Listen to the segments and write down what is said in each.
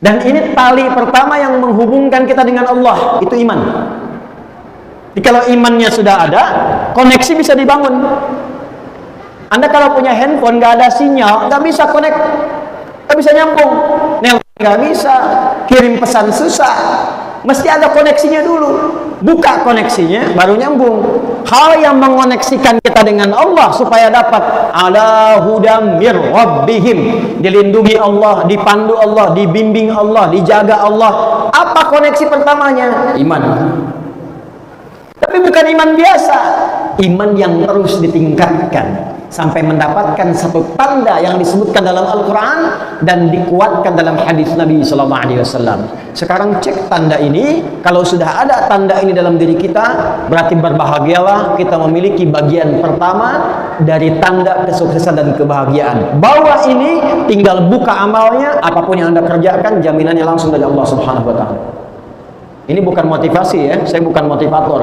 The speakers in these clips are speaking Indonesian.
Dan ini tali pertama yang menghubungkan kita dengan Allah, itu iman. Jadi kalau imannya sudah ada, koneksi bisa dibangun. Anda kalau punya handphone nggak ada sinyal, nggak bisa connect, nggak bisa nyambung, nelpon nggak bisa, kirim pesan susah. Mesti ada koneksinya dulu. Buka koneksinya, baru nyambung. Hal yang mengoneksikan kita dengan Allah supaya dapat ala hudam mir rabbihim, dilindungi Allah, dipandu Allah, dibimbing Allah, dijaga Allah. Apa koneksi pertamanya? Iman. Tapi bukan iman biasa, iman yang terus ditingkatkan sampai mendapatkan satu tanda yang disebutkan dalam Al-Quran dan dikuatkan dalam hadis Nabi SAW. Sekarang cek tanda ini. Kalau sudah ada tanda ini dalam diri kita, berarti berbahagialah kita memiliki bagian pertama dari tanda kesuksesan dan kebahagiaan. Bawa ini, tinggal buka amalnya, apapun yang Anda kerjakan, jaminannya langsung dari Allah Subhanahu Wa Taala. Ini bukan motivasi ya, saya bukan motivator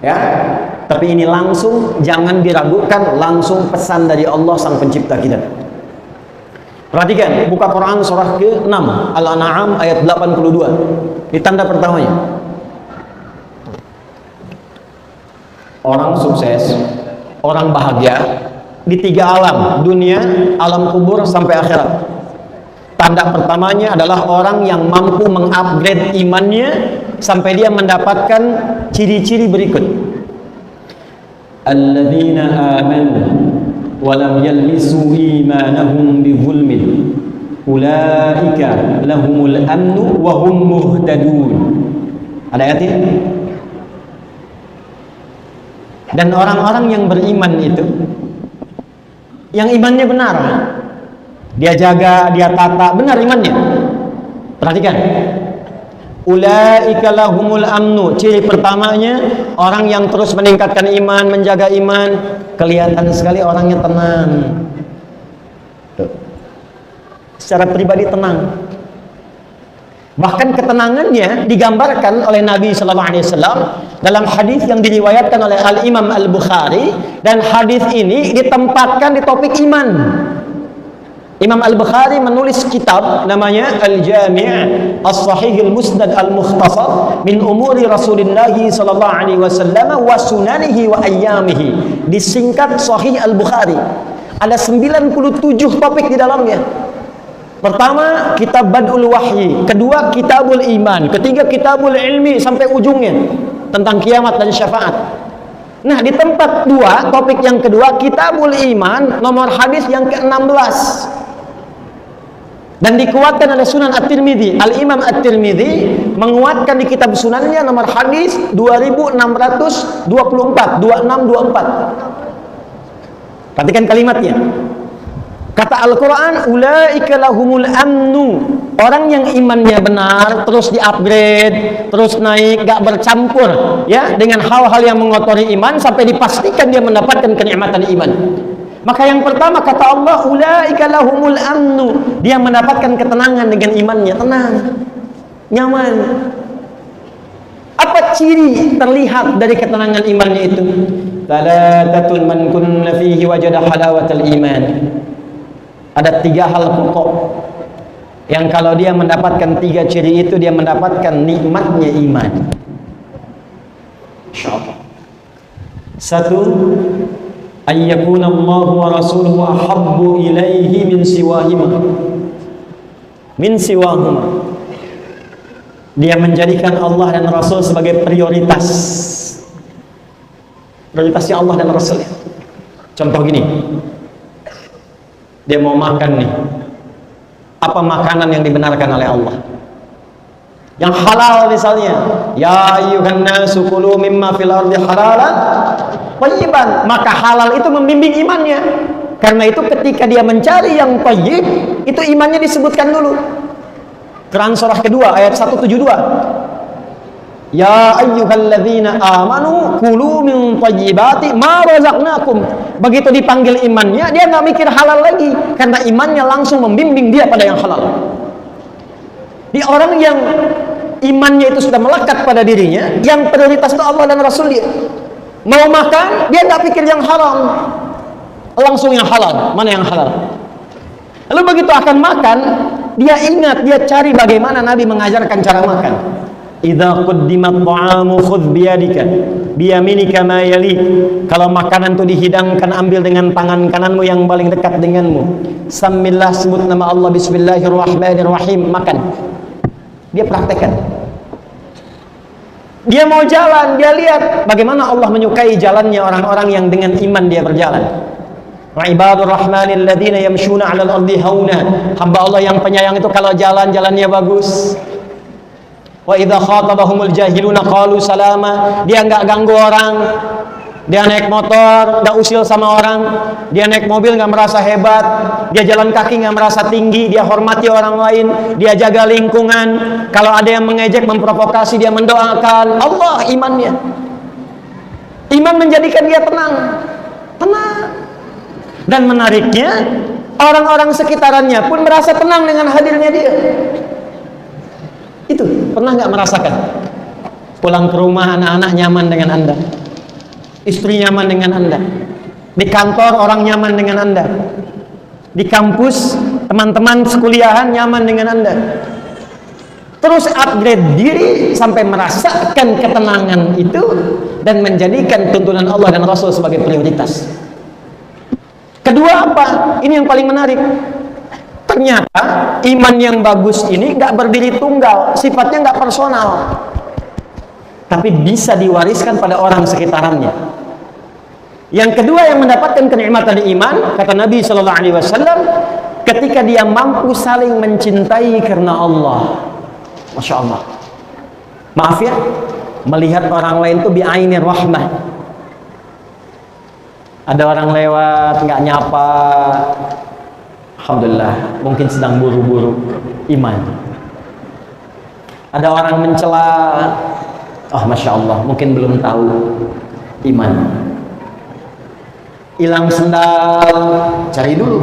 ya. Tapi ini langsung, jangan diragukan, langsung pesan dari Allah sang pencipta kita. Perhatikan, buka Quran surah ke-6 Al-An'am ayat 82. Ini tanda pertamanya. Orang sukses, orang bahagia di 3 alam, dunia, alam kubur sampai akhirat. Tanda pertamanya adalah orang yang mampu mengupgrade imannya sampai dia mendapatkan ciri-ciri berikut. Alladzina amanu wa lam yalbisu imanahum bizulmin ulaika lahumul amnu wa hum muhtadun. Ada ayatnya? Dan orang-orang yang beriman itu, yang imannya benar, dia jaga, dia tata, benar imannya. Perhatikan, ulaika lahumul amnu. Ciri pertamanya, orang yang terus meningkatkan iman, menjaga iman, kelihatan sekali orangnya tenang. Tuh. Secara pribadi tenang. Bahkan ketenangannya digambarkan oleh Nabi SAW dalam hadis yang diriwayatkan oleh Al-Imam Al-Bukhari, dan hadis ini ditempatkan di topik iman. Imam Al-Bukhari menulis kitab namanya Al-Jami' As-Sahih Al-Musnad Al-Mukhtasar min umuri Rasulullah sallallahu alaihi wasallam wa sunanihi wa ayyamihi. Disingkat Sahih Al-Bukhari. Ada 97 topik di dalamnya. Pertama, kitab Badul Wahyi, kedua Kitabul Iman, ketiga Kitabul Ilmi sampai ujungnya tentang kiamat dan syafaat. Nah, di tempat 2, topik yang kedua Kitabul Iman, nomor hadis yang ke-16. Dan dikuatkan oleh Sunan At-Tirmidzi. Al-Imam At-Tirmidzi menguatkan di kitab sunannya nomor hadis 2624, 2624. Perhatikan kalimatnya. Kata Al-Quran, ulaika lahumul amnu. Orang yang imannya benar, terus di-upgrade, terus naik, gak bercampur ya dengan hal-hal yang mengotori iman sampai dipastikan dia mendapatkan kenikmatan iman. Maka yang pertama kata Allah, ulaika lahumul amnu. Dia mendapatkan ketenangan dengan imannya, tenang, nyaman. Apa ciri terlihat dari ketenangan imannya itu? Thalathatun man kunna fihi wajada halawatal iman. Ada 3 hal pokok yang kalau dia mendapatkan 3 ciri itu, dia mendapatkan nikmatnya iman. Insyaallah. 1, ayyakuna Allah wa rasuluhu ahabbu ilaihi min siwahima. Min siwahuma. Dia menjadikan Allah dan Rasul sebagai prioritas. Prioritasnya Allah dan Rasul. Contoh gini, dia mau makan nih, apa makanan yang dibenarkan oleh Allah? Yang halal misalnya, ya ayyuhan nasu kulu mimma fil ardi halalan thayyiban. Maka halal itu membimbing imannya. Karena itu ketika dia mencari yang thayyib, itu imannya disebutkan dulu. Quran surah kedua ayat 172. Ya ayyuhalladzina amanu kulu min thayyibati ma razaqnakum. Begitu dipanggil imannya, dia nggak mikir halal lagi karena imannya langsung membimbing dia pada yang halal. Di orang yang imannya itu sudah melekat pada dirinya, yang prioritas itu Allah dan Rasul dia. Mau makan, dia nggak pikir yang haram, langsung yang halal. Mana yang halal? Lalu begitu akan makan, Dia ingat, dia cari bagaimana Nabi mengajarkan cara makan. Idza quddimat ta'amu khudh biyadika biyaminika ma yali. Kalau makanan itu dihidangkan, ambil dengan tangan kananmu yang paling dekat denganmu. Samillah, sebut nama Allah, bismillahirrahmanirrahim, makan. Dia praktekkan. Dia mau jalan, dia lihat bagaimana Allah menyukai jalannya orang-orang yang dengan iman dia berjalan. Wa ibadur rahmanil ladzina yamshuna 'alal ardi hauna. Hamba Allah yang penyayang itu kalau jalan-jalannya bagus. Wa idza khatabahumul jahiluna qalu salama. Dia enggak ganggu orang. Dia naik motor, enggak usil sama orang. Dia naik mobil enggak merasa hebat. Dia jalan kaki enggak merasa tinggi. Dia hormati orang lain. Dia jaga lingkungan. Kalau ada yang mengejek, memprovokasi, dia mendoakan. Allah imannya. Iman menjadikan dia tenang. Tenang. Dan menariknya, orang-orang sekitarannya pun merasa tenang dengan hadirnya dia. Itu, pernah nggak merasakan? Pulang ke rumah, anak-anak nyaman dengan Anda, istri nyaman dengan Anda, di kantor orang nyaman dengan Anda, di kampus teman-teman sekuliahan nyaman dengan Anda. Terus upgrade diri sampai merasakan ketenangan itu dan menjadikan tuntunan Allah dan Rasul sebagai prioritas. Kedua apa? Ini yang paling menarik. Ternyata iman yang bagus ini nggak berdiri tunggal, sifatnya nggak personal, tapi bisa diwariskan pada orang sekitarannya. Yang kedua yang mendapatkan kenikmatan iman, kata Nabi Shallallahu Alaihi Wasallam, ketika dia mampu saling mencintai karena Allah. Masya Allah. Maaf ya, melihat orang lain itu bi'ainir rahmah. Ada orang lewat nggak nyapa, alhamdulillah, mungkin sedang buru-buru iman. Ada orang mencela, oh masya Allah, mungkin belum tahu iman. Hilang sendal, cari dulu.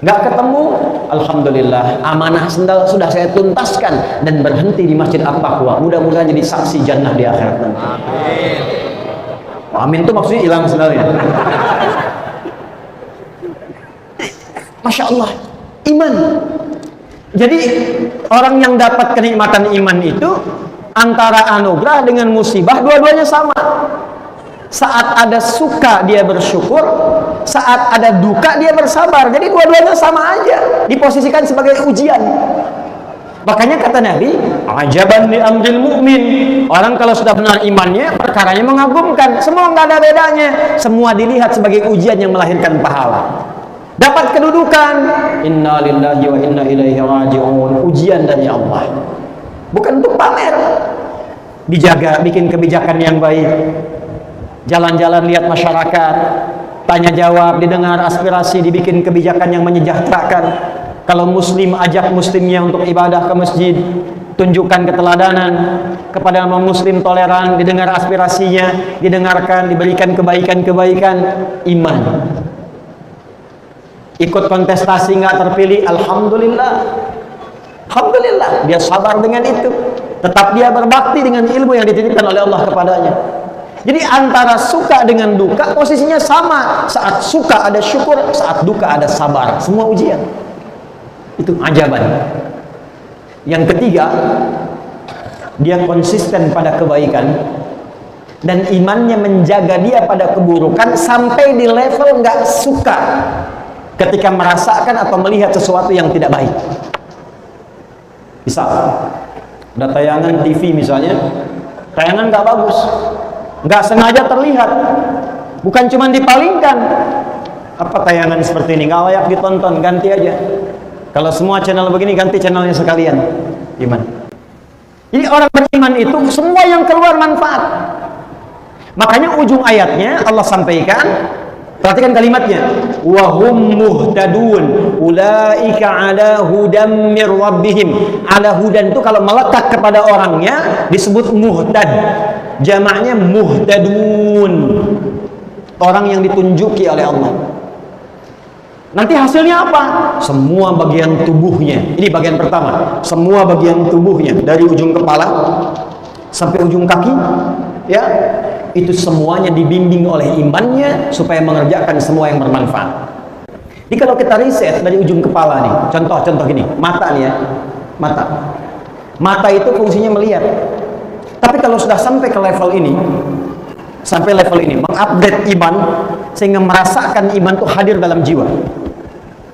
Nggak ketemu, alhamdulillah, amanah sendal sudah saya tuntaskan dan berhenti di Masjid At-Taqwa. Mudah-mudahan jadi saksi jannah di akhirat nanti. Amin. Amin itu maksudnya hilang sendalnya. Masya Allah, iman. Jadi orang yang dapat kenikmatan iman itu antara anugerah dengan musibah, dua-duanya sama. Saat ada suka dia bersyukur, saat ada duka dia bersabar. Jadi dua-duanya sama aja, diposisikan sebagai ujian. Makanya kata Nabi, ajaban li amril mu'min. Orang kalau sudah benar imannya, perkaranya mengagumkan. Semua nggak ada bedanya. Semua dilihat sebagai ujian yang melahirkan pahala. Dapat kedudukan, inna lillahi wa inna ilaihi raji'un. Ujian dari Allah. Bukan untuk pamer. Dijaga, bikin kebijakan yang baik. Jalan-jalan lihat masyarakat, tanya jawab, didengar aspirasi, dibikin kebijakan yang menyejahterakan. Kalau muslim, ajak muslimnya untuk ibadah ke masjid, tunjukkan keteladanan kepada non-muslim, toleran, didengar aspirasinya, didengarkan, diberikan kebaikan-kebaikan. Iman. Ikut kontestasi nggak terpilih, alhamdulillah. Alhamdulillah, dia sabar dengan itu. Tetap dia berbakti dengan ilmu yang dititipkan oleh Allah kepadanya. Jadi antara suka dengan duka posisinya sama. Saat suka ada syukur, saat duka ada sabar. Semua ujian. Itu ajaban. Yang ketiga, dia konsisten pada kebaikan dan imannya menjaga dia pada keburukan sampai di level nggak suka ketika merasakan atau melihat sesuatu yang tidak baik. Misal ada tayangan TV misalnya, tayangan nggak bagus, nggak sengaja terlihat, bukan cuma dipalingkan. Apa tayangan seperti ini nggak layak ditonton, ganti aja. Kalau semua channel begini, ganti channelnya sekalian. Iman. Jadi orang beriman itu semua yang keluar manfaat. Makanya ujung ayatnya Allah sampaikan, perhatikan kalimatnya, wahum muhtadun ulaika ala hudam mir rabbihim. Ala hudan itu kalau melekat kepada orangnya disebut muhtad, jamaknya muhtadun, orang yang ditunjuki oleh Allah. Nanti hasilnya apa? Semua bagian tubuhnya, ini bagian pertama, semua bagian tubuhnya dari ujung kepala sampai ujung kaki, ya, itu semuanya dibimbing oleh imannya supaya mengerjakan semua yang bermanfaat. Jadi kalau kita riset dari ujung kepala nih, contoh gini, mata nih ya, mata itu fungsinya melihat. Tapi kalau sudah sampai ke level ini, mengupgrade iman sehingga merasakan iman itu hadir dalam jiwa,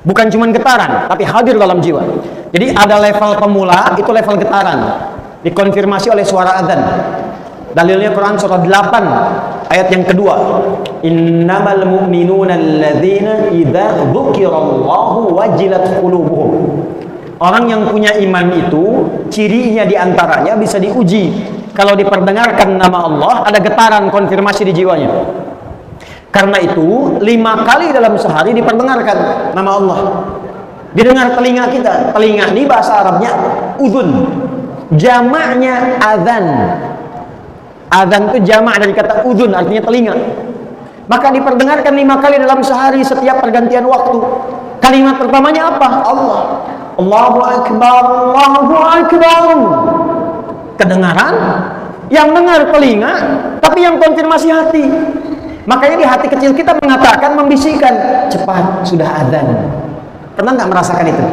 bukan cuma getaran, tapi hadir dalam jiwa. Jadi ada level pemula, itu level getaran, dikonfirmasi oleh suara adzan. Dalilnya Quran surah 8 ayat yang kedua, innamal mu'minuna alladzina idza dzukirallahu wajilat qulubuhum. Orang yang punya iman itu cirinya diantaranya bisa diuji kalau diperdengarkan nama Allah, ada getaran konfirmasi di jiwanya. Karena itu 5 kali dalam sehari diperdengarkan nama Allah, didengar telinga kita. Telinga ini bahasa Arabnya udhun, jamaknya adzan. Adzan itu jamak dari kata udhun, artinya telinga. Maka diperdengarkan 5 kali dalam sehari setiap pergantian waktu. Kalimat pertamanya apa? Allah. Allahu Akbar, Allahu Akbar. Kedengaran, yang dengar telinga, tapi yang konfirmasi hati. Makanya di hati kecil kita mengatakan, membisikkan, cepat, sudah adzan. Pernah nggak merasakan itu?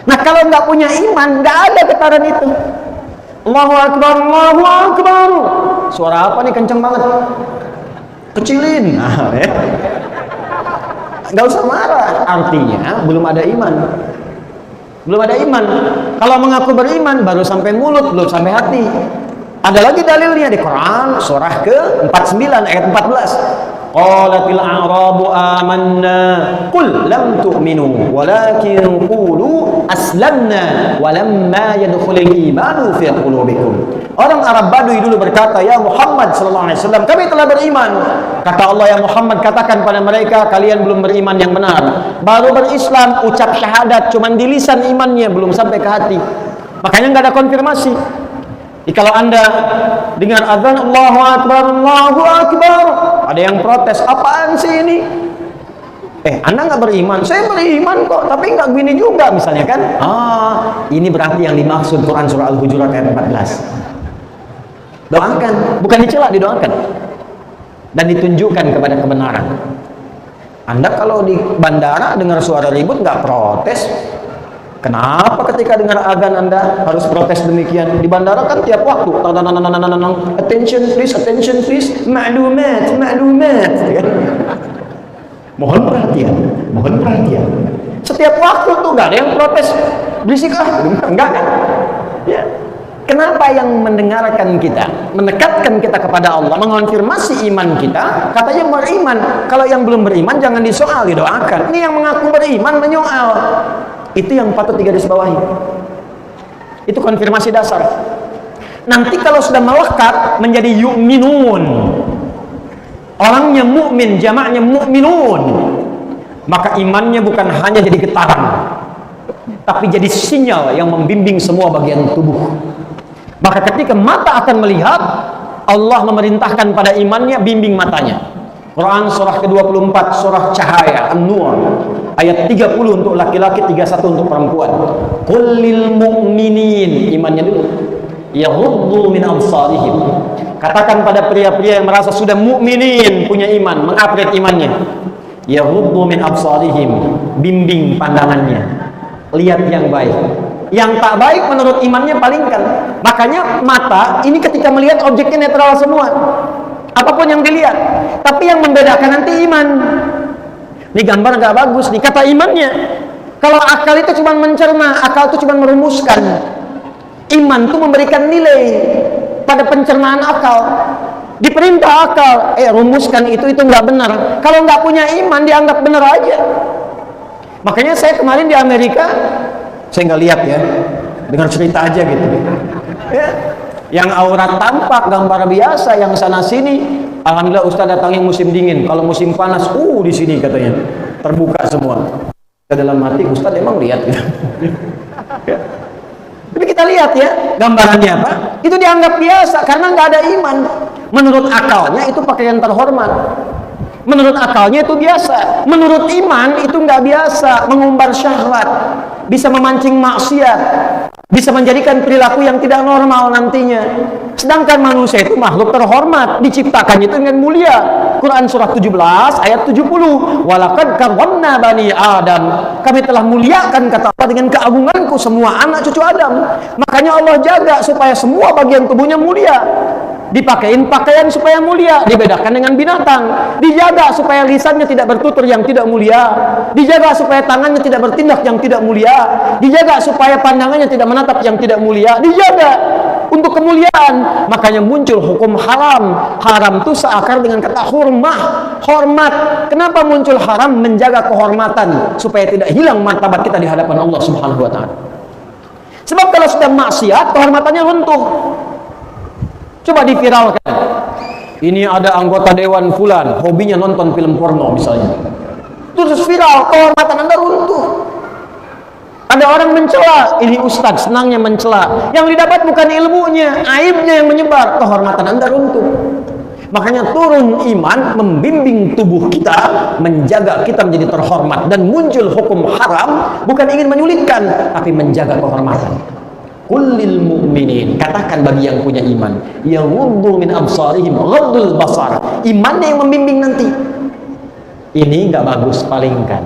Nah, kalau nggak punya iman, nggak ada getaran itu. Allahu Akbar, Allahu Akbar. Suara apa nih kenceng banget? Kecilin. Nah, ya. Nggak usah marah. Artinya belum ada iman. Belum ada iman. Kalau mengaku beriman baru sampai mulut, belum sampai hati. Ada lagi dalilnya di Quran surah ke-49 ayat 14. Qalatil a'rabu amanna qul lam tu'minu walakin qulu aslamna walamma yadkhulul imanu fi qulubikum. Orang Arab Badui dulu berkata, ya Muhammad sallallahu alaihi wasallam, kami telah beriman. Kata Allah, ya Muhammad, katakan pada mereka, kalian belum beriman yang benar. Baru berislam, ucap syahadat cuman di lisan imannya, belum sampai ke hati. Makanya nggak ada konfirmasi. Jadi kalau Anda dengar azan Allahu Akbar, Allahu Akbar, ada yang protes, apaan sih ini? Anda nggak beriman? Saya beriman kok, tapi nggak gini juga misalnya kan? Ini berarti yang dimaksud Quran surah Al-Hujurat ayat 14. Doakan, bukan dicela, didoakan dan ditunjukkan kepada kebenaran. Anda kalau di bandara dengar suara ribut nggak protes? Kenapa ketika dengar azan Anda harus protes demikian? Di bandara kan tiap waktu, attention please, maklumat. Mohon perhatian. Setiap waktu tuh nggak ada yang protes, berisik enggak kan? Ya. Kenapa yang mendengarkan kita, mendekatkan kita kepada Allah, mengonfirmasi iman kita, katanya beriman. Kalau yang belum beriman jangan disoal, didoakan. Ini yang mengaku beriman menyoal. Itu yang patut digarisbawahi. Itu konfirmasi dasar. Nanti kalau sudah melekat menjadi yu'minun, orangnya mukmin, jamaknya mukminun, maka imannya bukan hanya jadi getaran, tapi jadi sinyal yang membimbing semua bagian tubuh. Maka ketika mata akan melihat, Allah memerintahkan pada imannya, bimbing matanya. Quran surah ke-24, surah Cahaya An-Nur ayat 30 untuk laki-laki, 31 untuk perempuan. Qul lil mu'minin, imannya dulu, yaghuddu min absarihim. Katakan pada pria-pria yang merasa sudah mukminin, punya iman, mengupgrade imannya, yaghuddu min absarihim, bimbing pandangannya, lihat yang baik. Yang tak baik menurut imannya palingkan. Makanya mata ini ketika melihat objeknya netral semua, apapun yang dilihat. Tapi yang membedakan nanti iman. Ini gambar gak bagus nih, kata imannya. Kalau akal itu cuma mencerna, akal itu cuma merumuskan. Iman itu memberikan nilai pada pencernaan akal. Diperintah akal, rumuskan itu nggak benar. Kalau nggak punya iman dianggap benar aja. Makanya saya kemarin di Amerika, saya nggak lihat ya, dengar cerita aja gitu. Ya. Yang aurat tampak gambar biasa, yang sana sini. Alhamdulillah Ustaz datangnya musim dingin. Kalau musim panas, di sini katanya terbuka semua. Dalam hati Ustaz emang lihat gitu. Ya. Tapi kita lihat ya, gambarannya apa? Itu dianggap biasa karena nggak ada iman. Menurut akalnya itu pakaian terhormat. Menurut akalnya itu biasa. Menurut iman itu nggak biasa, mengumbar syahwat. bisa memancing maksiat, bisa menjadikan perilaku yang tidak normal nantinya. Sedangkan manusia itu makhluk terhormat, diciptakannya itu dengan mulia. Quran surah 17 ayat 70, walaqad karramna bani Adam, kami telah muliakan, kata Allah, dengan keagunganku semua anak cucu Adam. Makanya Allah jaga supaya semua bagian tubuhnya mulia, dipakein pakaian supaya mulia, dibedakan dengan binatang, dijaga supaya lisannya tidak bertutur yang tidak mulia, dijaga supaya tangannya tidak bertindak yang tidak mulia, dijaga supaya pandangannya tidak menatap yang tidak mulia, dijaga untuk kemuliaan. Makanya muncul hukum haram. Haram itu seakar dengan kata hurmah, hormat. Kenapa muncul haram? Menjaga kehormatan supaya tidak hilang martabat kita di hadapan Allah Subhanahu wa taala. Sebab kalau sudah maksiat, kehormatannya runtuh. Coba diviralkan. Ini ada anggota dewan fulan, hobinya nonton film porno misalnya. Terus viral, kehormatan Anda runtuh. Ada orang mencela, ini ustadz senangnya mencela. Yang didapat bukan ilmunya, aibnya yang menyebar, kehormatan Anda runtuh. Makanya turun iman membimbing tubuh kita, menjaga kita menjadi terhormat, dan muncul hukum haram bukan ingin menyulitkan, tapi menjaga kehormatan. Kullil mu'minin, katakan bagi yang punya iman, yaghuddu min absarihim ghaddul basar. Imannya yang membimbing nanti. Ini nggak bagus, palingkan.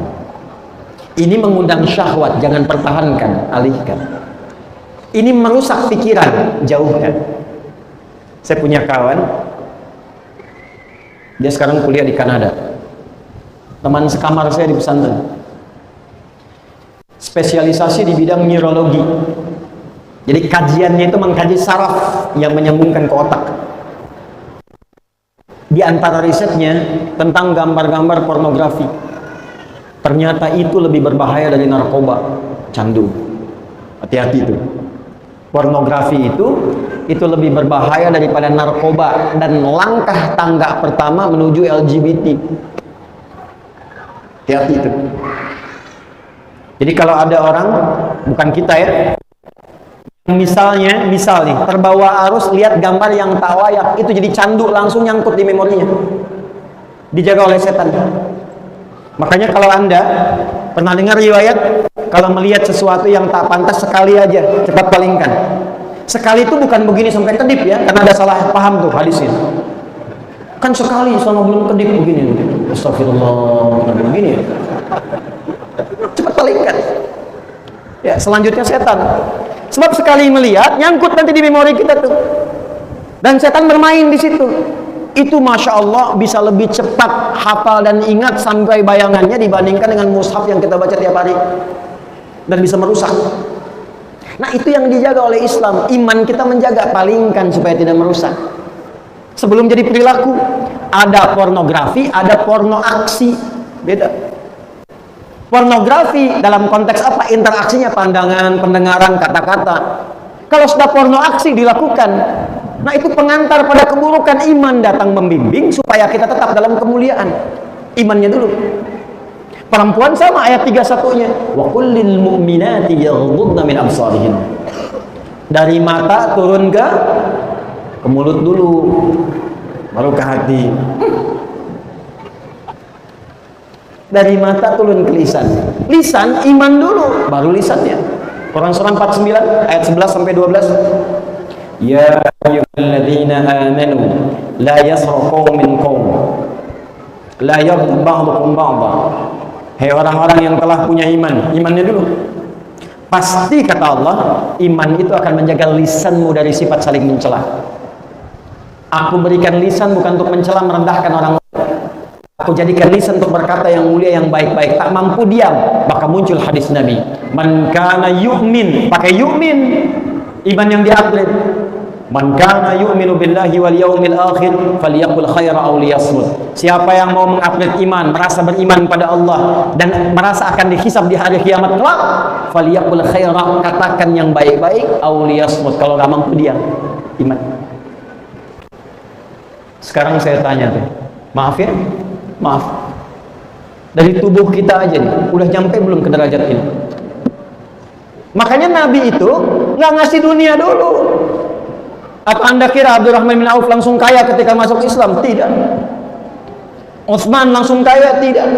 Ini mengundang syahwat, jangan pertahankan, alihkan. Ini merusak pikiran, jauhkan. Saya punya kawan, dia sekarang kuliah di Kanada. Teman sekamar saya di pesantren. Spesialisasi di bidang neurologi. Jadi kajiannya itu mengkaji saraf yang menyambungkan ke otak. Di antara risetnya tentang gambar-gambar pornografi. Ternyata itu lebih berbahaya dari narkoba, candu. Hati-hati itu. Pornografi itu lebih berbahaya daripada narkoba dan langkah tangga pertama menuju LGBT. Hati-hati itu. Jadi kalau ada orang, bukan kita ya, misal nih, terbawa arus lihat gambar yang tak layak, itu jadi candu, langsung nyangkut di memorinya, dijaga oleh setan. Makanya kalau Anda pernah dengar riwayat, kalau melihat sesuatu yang tak pantas sekali aja, cepat palingkan. Sekali itu bukan begini sampai kedip ya, karena ada salah paham tuh hadisnya. Kan sekali selama belum kedip begini, astagfirullah, begini ya. Cepat palingkan. Ya, selanjutnya setan. Sebab sekali melihat, nyangkut nanti di memori kita tuh. Dan setan bermain di situ. Itu Masya Allah bisa lebih cepat hafal dan ingat sampai bayangannya dibandingkan dengan mushaf yang kita baca tiap hari. Dan bisa merusak. Nah itu yang dijaga oleh Islam. Iman kita menjaga, palingkan supaya tidak merusak. Sebelum jadi perilaku, ada pornografi, ada porno aksi. Beda. Pornografi dalam konteks apa? Interaksinya pandangan, pendengaran, kata-kata. Kalau sudah porno aksi dilakukan, nah itu pengantar pada keburukan. Iman datang membimbing supaya kita tetap dalam kemuliaan. Imannya dulu. Perempuan sama ayat 31-nya. Wa kullil mu'minati yaghuddna min absarihin. Dari mata turun ke mulut dulu, baru ke hati. Dari mata turun ke lisan. Lisan iman dulu, baru lisannya. Quran surah 49 ayat 11 sampai 12. Ya ayyuhalladzina amanu la yasraqu min qaum la yaghtab ba'dukum ba'dha. Hai orang-orang yang telah punya iman, imannya dulu. Pasti kata Allah, iman itu akan menjaga lisanmu dari sifat saling mencela. Aku berikan lisan bukan untuk mencela merendahkan orang lain. Aku jadikan lisan untuk berkata yang mulia, yang baik-baik. Tak mampu diam, maka muncul hadis Nabi. Man kana yu'min, pakai yu'min, iman yang diupgrade. Man kana yu'minu billahi wal yaumil akhir falyaqul khaira aw liyasmut. Siapa yang mau mengupgrade iman, merasa beriman pada Allah dan merasa akan dihisab di hari kiamat kelak, falyaqul khaira, katakan yang baik-baik, aw liyasmut, kalau enggak mampu diam. Iman. Sekarang saya tanya tuh. Maaf ya. Maaf, dari tubuh kita aja nih, udah nyampe belum ke derajat ini? Makanya Nabi itu nggak ngasih dunia dulu. Apa Anda kira Abdurrahman bin Auf langsung kaya ketika masuk Islam? Tidak. Utsman langsung kaya? Tidak.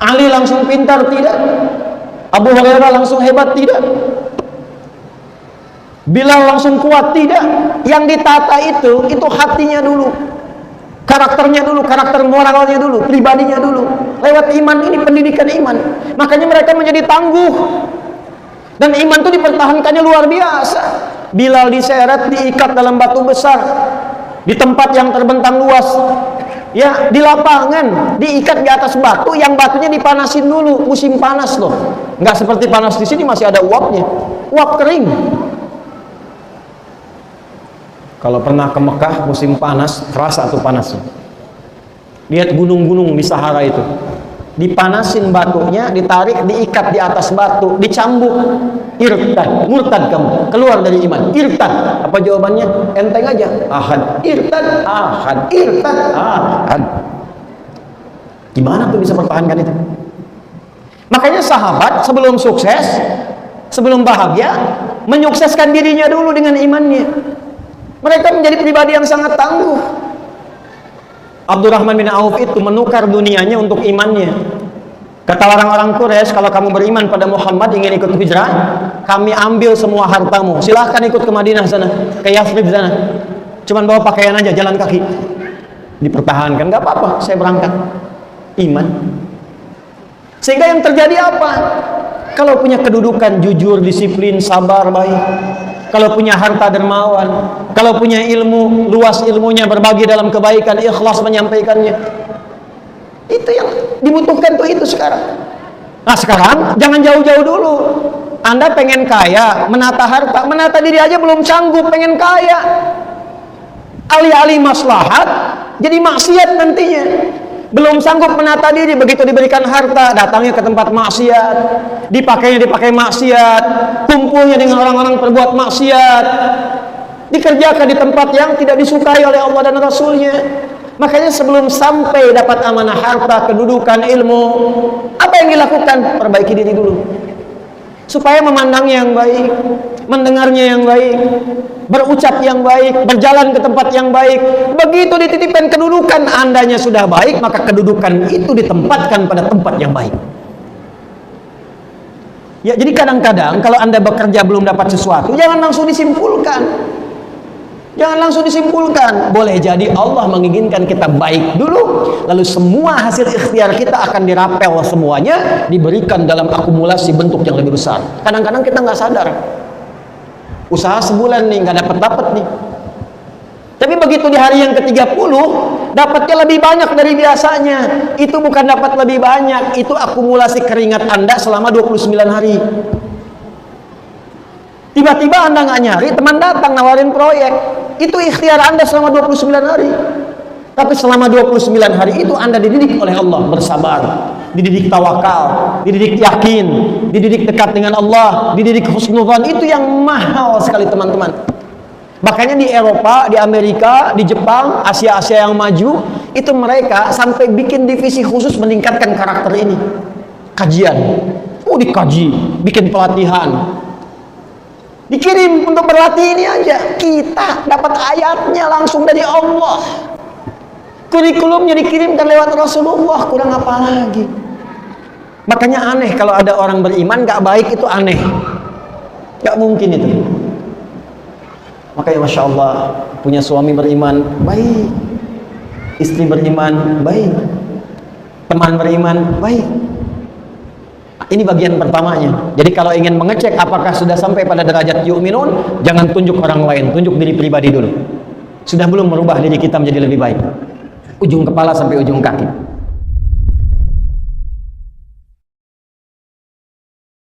Ali langsung pintar? Tidak. Abu Hurairah langsung hebat? Tidak. Bilal langsung kuat? Tidak. Yang ditata itu hatinya dulu, karakternya dulu, karakter moralnya dulu, pribadinya dulu. Lewat iman ini, pendidikan iman. Makanya mereka menjadi tangguh. Dan iman itu dipertahankannya luar biasa. Bilal diseret, diikat dalam batu besar, di tempat yang terbentang luas. Ya, di lapangan, diikat di atas batu, yang batunya dipanasin dulu, musim panas loh. Nggak seperti panas di sini, masih ada uapnya. Uap kering. Kalau pernah ke Mekah musim panas, terasa tuh panasnya. Lihat gunung-gunung di Sahara itu. Dipanasin batunya, ditarik, diikat di atas batu, dicambuk. Irtad, murtad kamu, keluar dari iman. Irtad. Apa jawabannya? Enteng aja. Ahad, irtad, ahad, irtad, ahad. Gimana tuh bisa pertahankan itu? Makanya sahabat sebelum sukses, sebelum bahagia, menyukseskan dirinya dulu dengan imannya. Mereka menjadi pribadi yang sangat tangguh. Abdurrahman bin Auf itu menukar dunianya untuk imannya. Kata orang-orang Quraisy, kalau kamu beriman pada Muhammad, ingin ikut hijrah, kami ambil semua hartamu. Silahkan ikut ke Madinah sana, ke Yathrib sana. Cuman bawa pakaian aja, jalan kaki. Dipertahankan, nggak apa-apa, saya berangkat. Iman. Sehingga yang terjadi apa? Kalau punya kedudukan jujur, disiplin, sabar, baik. Kalau punya harta dermawan, kalau punya ilmu, luas ilmunya, berbagi dalam kebaikan, ikhlas menyampaikannya. Itu yang dibutuhkan tuh itu sekarang. Nah sekarang jangan jauh-jauh dulu. Anda pengen kaya, menata harta, menata diri aja belum sanggup, pengen kaya. Alih-alih maslahat, jadi maksiat nantinya. Belum sanggup menata diri, begitu diberikan harta, datangnya ke tempat maksiat, dipakai maksiat, kumpulnya dengan orang-orang perbuat maksiat, dikerjakan di tempat yang tidak disukai oleh Allah dan Rasulnya. Makanya sebelum sampai dapat amanah harta, kedudukan, ilmu, apa yang dilakukan? Perbaiki diri dulu, supaya memandangnya yang baik, mendengarnya yang baik, berucap yang baik, berjalan ke tempat yang baik. Begitu dititipkan kedudukan, andanya sudah baik, maka kedudukan itu ditempatkan pada tempat yang baik. Ya, jadi kadang-kadang kalau Anda bekerja belum dapat sesuatu, jangan langsung disimpulkan. Jangan langsung disimpulkan. Boleh jadi Allah menginginkan kita baik dulu, lalu semua hasil ikhtiar kita akan dirapel semuanya, diberikan dalam akumulasi bentuk yang lebih besar. Kadang-kadang kita nggak sadar. Usaha sebulan nih, nggak dapat nih. Tapi begitu di hari yang ke-30, dapatnya lebih banyak dari biasanya. Itu bukan dapat lebih banyak, itu akumulasi keringat Anda selama 29 hari. Tiba-tiba Anda nggak nyari, teman datang nawarin proyek. Itu ikhtiar Anda selama 29 hari. Tapi selama 29 hari itu Anda dididik oleh Allah bersabar, dididik tawakal, dididik yakin, dididik dekat dengan Allah, dididik husnudzan. Itu yang mahal sekali teman-teman. Makanya di Eropa, di Amerika, di Jepang, Asia-Asia yang maju, itu mereka sampai bikin divisi khusus meningkatkan karakter ini. Kajian, dikaji, bikin pelatihan, dikirim untuk berlatih ini aja. Kita dapat ayatnya langsung dari Allah, kurikulumnya dikirimkan lewat Rasulullah, kurang apa lagi. Makanya aneh kalau ada orang beriman gak baik, itu aneh, gak mungkin itu. Makanya Masya Allah, punya suami beriman baik, istri beriman baik, teman beriman baik. Ini bagian pertamanya. Jadi kalau ingin mengecek apakah sudah sampai pada derajat yu'minun, jangan tunjuk orang lain, tunjuk diri pribadi dulu. Sudah belum merubah diri kita menjadi lebih baik, ujung kepala sampai ujung kaki.